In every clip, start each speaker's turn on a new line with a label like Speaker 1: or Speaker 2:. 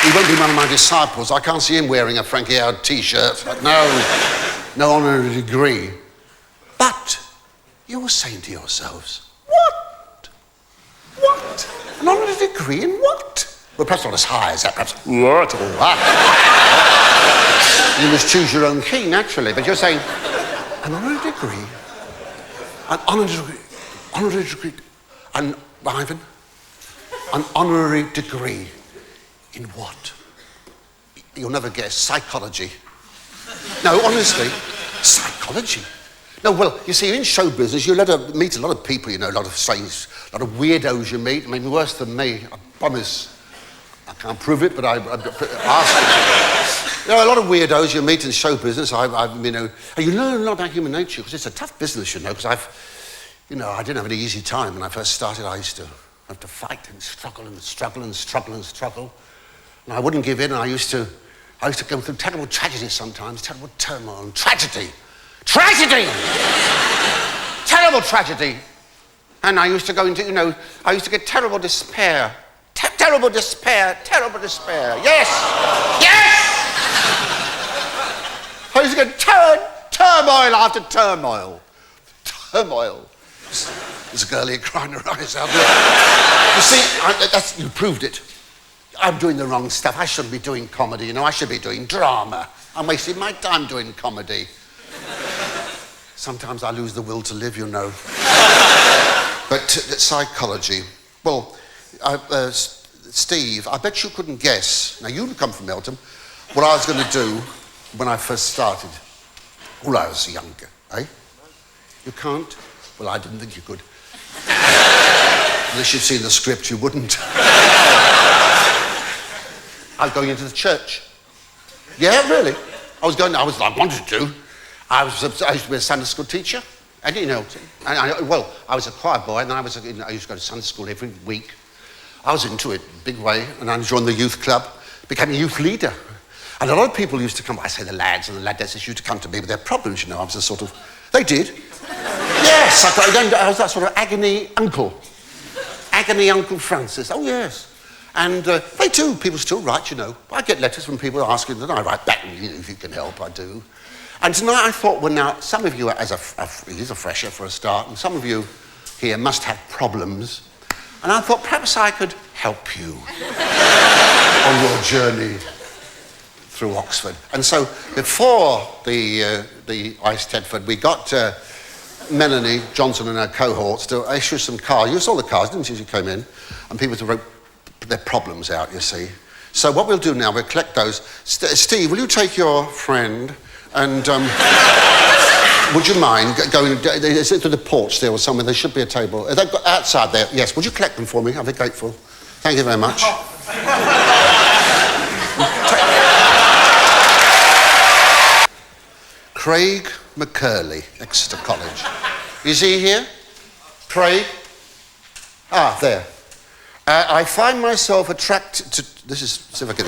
Speaker 1: He won't be one of my disciples. I can't see him wearing a Frankie Howerd t-shirt. No honorary degree. But you're saying to yourselves, what? What? An honorary degree in what? Well, perhaps not as high as that, perhaps. What? All that. You must choose your own key, naturally, but you're saying, an honorary degree? An honorary degree, and Ivan, an honorary degree in what? You'll never guess. Psychology. No, honestly, psychology. No, well, you see, in show business, you meet a lot of people, you know, a lot of strange, a lot of weirdos you meet. I mean, worse than me, I promise. I can't prove it, but I've asked. There are a lot of weirdos you meet in show business. And you learn a lot about human nature, because it's a tough business, you know, because I didn't have an easy time when I first started. I used to have to fight and struggle and struggle and struggle and struggle. And I wouldn't give in, and I used to go through terrible tragedies sometimes, terrible turmoil and tragedy. Tragedy! Terrible tragedy. And I used to go into, I used to get terrible despair. Terrible despair, terrible despair. Yes! Yes! I used to get turmoil after turmoil. Turmoil. There's a girl here crying her eyes out there. You see, you proved it. I'm doing the wrong stuff. I shouldn't be doing comedy, you know. I should be doing drama. I'm wasting my time doing comedy. Sometimes I lose the will to live, you know. But psychology. Well, Steve, I bet you couldn't guess. Now, you come from Melton. What I was going to do when I first started. Well, I was younger, eh? You can't? Well, I didn't think you could. Unless you'd seen the script, you wouldn't. I was going into the church. Yeah, really. I wanted to. I used to be a Sunday school teacher. And I was a choir boy, and then I used to go to Sunday school every week. I was into it, big way, and I joined the youth club, became a youth leader. And a lot of people used to come, I say the lads and the ladesses used to come to me with their problems, you know. I was a sort of, they did. Yes, I was that sort of agony uncle. Agony Uncle Francis, oh yes. And they too, people still write, you know. I get letters from people asking, and I write back, if you can help, I do. And tonight I thought, well now, some of you, he's a fresher for a start, and some of you here must have problems. And I thought perhaps I could help you on your journey through Oxford. And so before the Eisteddfod, we got Melanie Johnson and her cohorts to issue some cards. You saw the cards, didn't you, as you came in? And people to wrote their problems out, you see. So what we'll do now, we'll collect those. Steve, will you take your friend and would you mind going is it to the porch there or somewhere? There should be a table. They've got outside there. Yes, would you collect them for me? I'll be grateful. Thank you very much. Craig McCurley, Exeter College. Is he here? Craig? Ah, there. I find myself attracted to... This is... See if I can...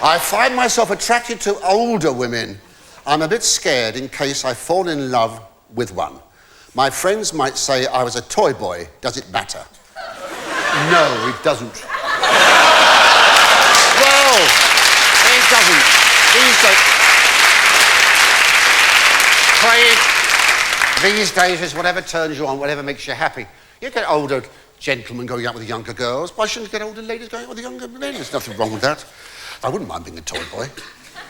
Speaker 1: I find myself attracted to older women. I'm a bit scared in case I fall in love with one. My friends might say I was a toy boy. Does it matter? No, it doesn't. Well, it doesn't. These days it's whatever turns you on, whatever makes you happy. You get older gentlemen going out with younger girls. Why shouldn't you get older ladies going out with younger men? There's nothing wrong with that. I wouldn't mind being a toy boy.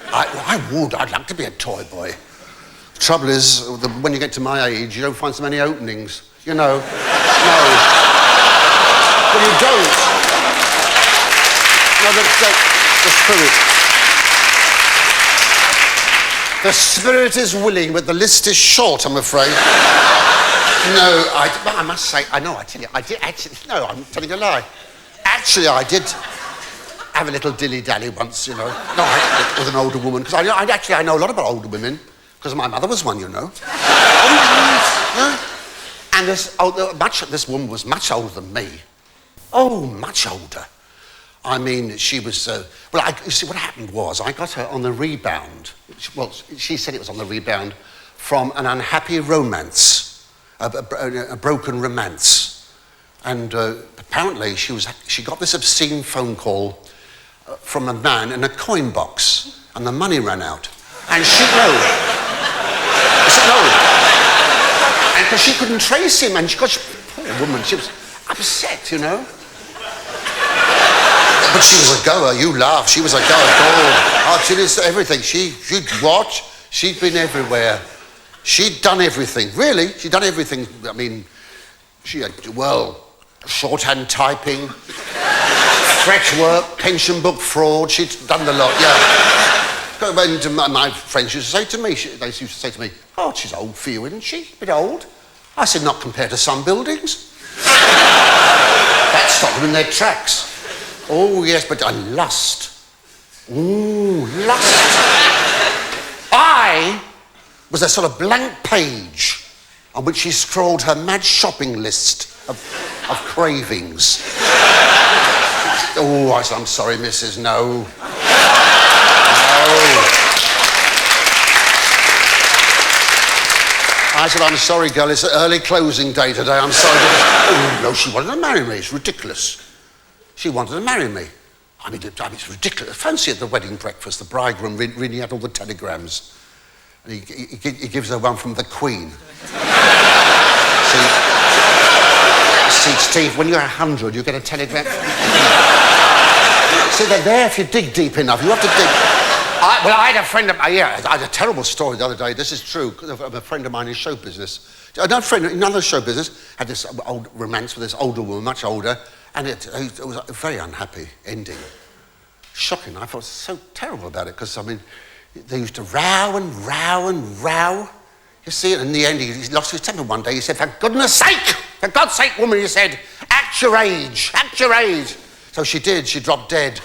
Speaker 1: I would. I'd like to be a toy boy. The trouble is, when you get to my age, you don't find so many openings. You know. No. Well, you don't. No, the spirit. The spirit is willing, but the list is short, I'm afraid. No, I must say, I tell you, I did actually, no, I'm telling a lie. Actually, I did have a little dilly-dally once, you know. No, with an older woman, because I know a lot about older women, because my mother was one, you know. Yeah. And this woman was much older than me. Oh, much older. I mean, she was, you see, what happened was, I got her on the rebound. Well, she said it was on the rebound from an unhappy romance, a broken romance. And apparently she got this obscene phone call from a man in a coin box, and the money ran out. And she no, and because she couldn't trace him, and poor woman, she was upset, you know. But she was a goer. You laugh. She was a goer. Oh, she did everything. She'd watch. She'd been everywhere. She'd done everything. Really, she'd done everything. I mean, she had, shorthand typing, fretch work, pension book fraud. She'd done the lot, yeah. And my friends used to say to me, they used to say to me, oh, she's old for you, isn't she? A bit old. I said, not compared to some buildings. That stopped them in their tracks. Oh, yes, but lust. Ooh, lust. I was a sort of blank page on which she scrawled her mad shopping list of cravings. Oh, I said, I'm sorry, Mrs. No. No. I said, I'm sorry, girl, it's an early closing day today, I'm sorry. Oh, no, she wanted to marry me, it's ridiculous. She wanted to marry me. I mean, it's ridiculous. Fancy at the wedding breakfast, the bridegroom reading out all the telegrams. And he gives her one from the Queen. See, Steve, when you're 100, you get a telegram. See, they're there if you dig deep enough. You have to dig. I had a friend of mine, I had a terrible story the other day. This is true, of a friend of mine in show business. Another friend in another show business had this old romance with this older woman, much older, and it was a very unhappy ending. Shocking. I felt so terrible about it, because, I mean, they used to row and row and row. You see, and in the end, he lost his temper one day. He said, for goodness sake, for God's sake, woman, he said, act your age, act your age. So she did, she dropped dead.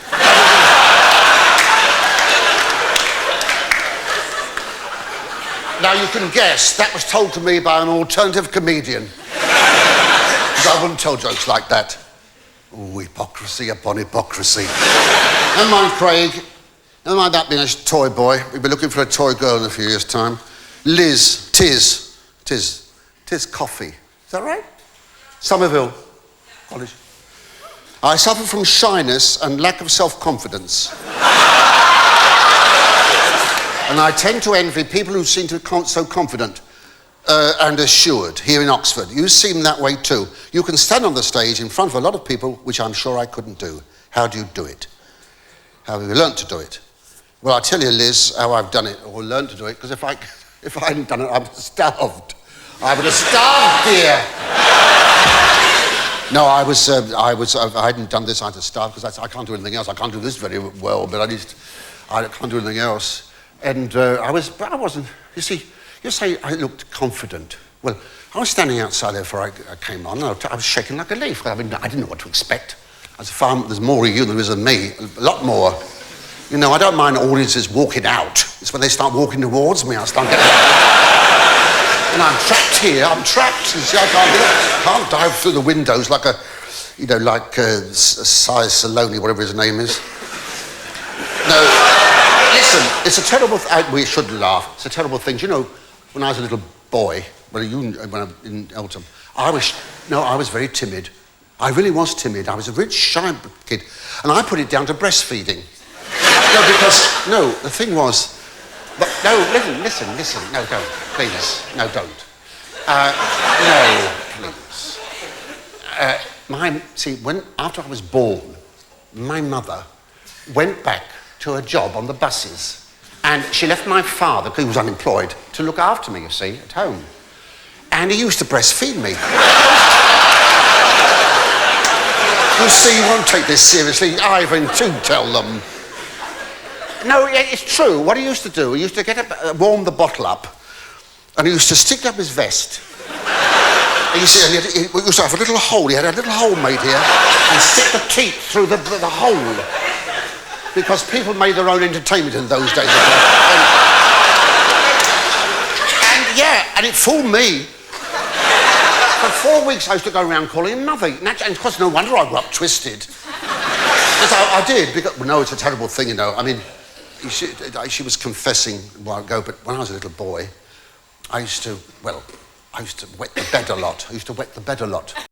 Speaker 1: Now you can guess, that was told to me by an alternative comedian. Because I wouldn't tell jokes like that. Oh, hypocrisy upon hypocrisy. Never mind, Craig. Never mind that being a toy boy. We'll be looking for a toy girl in a few years' time. Liz, Tiz Coffee. Is that right? Somerville College. I suffer from shyness and lack of self-confidence. And I tend to envy people who seem to be so confident and assured here in Oxford. You seem that way too. You can stand on the stage in front of a lot of people, which I'm sure I couldn't do. How do you do it? How have you learnt to do it? Well, I'll tell you, Liz, how I've done it, or learned to do it, because if I hadn't done it, I would have starved. I would have starved, dear. No, I hadn't done this, I'd have starved, because I can't do anything else. I can't do this very well, but I can't do anything else. And I wasn't, you see, you say I looked confident. Well, I was standing outside there before I came on, and I was shaking like a leaf. I mean, I didn't know what to expect. As a farmer, there's more of you than there is of me, a lot more. You know, I don't mind audiences walking out. It's when they start walking towards me, I start getting... And I'm trapped here, I'm trapped. You see, I can't dive through the windows like Size Saloni, whatever his name is. No, listen, it's a terrible... we should laugh. It's a terrible thing. Do you know, when I was a little boy, when in Eltham, I was very timid. I really was timid. I was a rich, shy kid. And I put it down to breastfeeding. No, the thing was... But no, listen. No, don't. Please. No, don't. No, please. After I was born, my mother went back to her job on the buses. And she left my father, who was unemployed, to look after me, you see, at home. And he used to breastfeed me. You see, you won't take this seriously. Ivan, do tell them. No, it's true. What he used to do, he used to warm the bottle up, and he used to stick up his vest. And you see, he used to have a little hole. He had a little hole made here, and stick the teat through the hole, because people made their own entertainment in those days. And it fooled me. For 4 weeks, I used to go around calling him mother, and of course, no wonder I grew up twisted. I did, because no, it's a terrible thing, you know. I mean. She was confessing a while ago, but when I was a little boy, I used to wet the bed a lot.